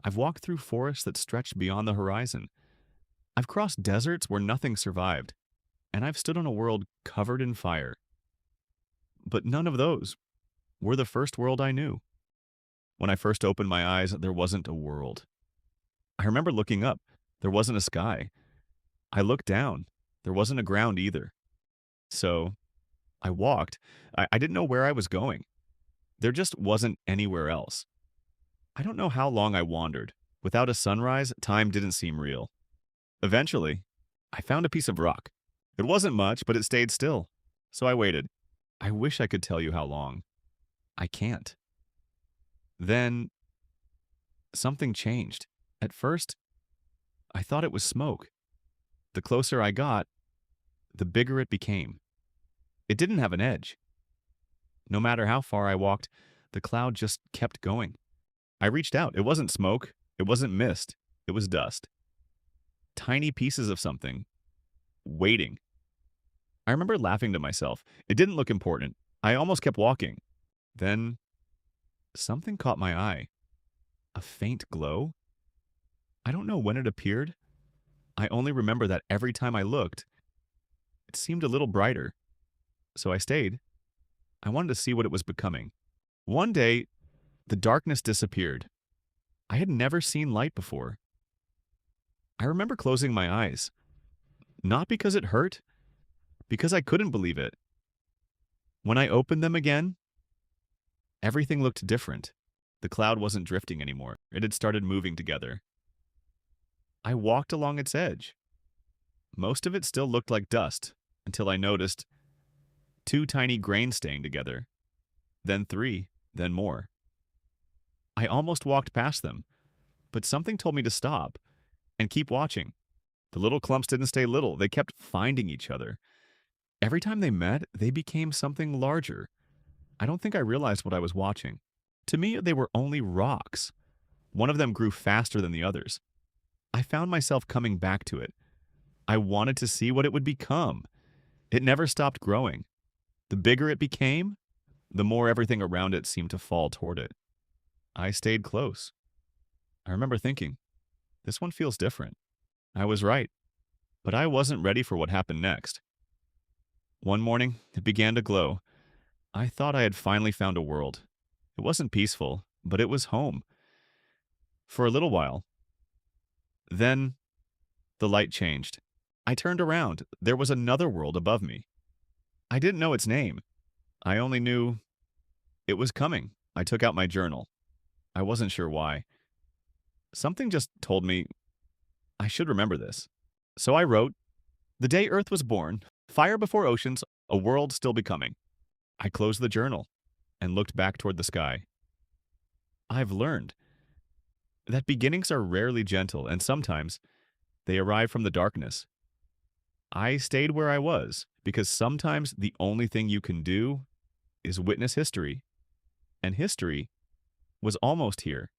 I've walked through forests that stretched beyond the horizon. I've crossed deserts where nothing survived, and I've stood on a world covered in fire. But none of those were the first world I knew. When I first opened my eyes, there wasn't a world. I remember looking up. There wasn't a sky. I looked down. There wasn't a ground either. So I walked. I didn't know where I was going. There just wasn't anywhere else. I don't know how long I wandered. Without a sunrise, time didn't seem real. Eventually, I found a piece of rock. It wasn't much, but it stayed still. So I waited. I wish I could tell you how long. I can't. Then something changed. At first, I thought it was smoke. The closer I got, the bigger it became. It didn't have an edge. No matter how far I walked, the cloud just kept going. I reached out. It wasn't smoke. It wasn't mist. It was dust. Tiny pieces of something. Waiting. I remember laughing to myself. It didn't look important. I almost kept walking. Then something caught my eye. A faint glow? I don't know when it appeared. I only remember that every time I looked, it seemed a little brighter. So I stayed. I wanted to see what it was becoming. One day, the darkness disappeared. I had never seen light before. I remember closing my eyes. Not because it hurt, because I couldn't believe it. When I opened them again, everything looked different. The cloud wasn't drifting anymore. It had started moving together. I walked along its edge. Most of it still looked like dust until I noticed two tiny grains staying together, then three, then more. I almost walked past them, but something told me to stop and keep watching. The little clumps didn't stay little. They kept finding each other. Every time they met, they became something larger. I don't think I realized what I was watching. To me, they were only rocks. One of them grew faster than the others. I found myself coming back to it. I wanted to see what it would become. It never stopped growing. The bigger it became, the more everything around it seemed to fall toward it. I stayed close. I remember thinking, this one feels different. I was right, but I wasn't ready for what happened next. One morning, it began to glow. I thought I had finally found a world. It wasn't peaceful, but it was home. For a little while. Then, the light changed. I turned around. There was another world above me. I didn't know its name. I only knew it was coming. I took out my journal. I wasn't sure why. Something just told me I should remember this. So I wrote, "The day Earth was born, fire before oceans, a world still becoming." I closed the journal and looked back toward the sky. I've learned that beginnings are rarely gentle, and sometimes they arrive from the darkness. I stayed where I was because sometimes the only thing you can do is witness history, and history was almost here.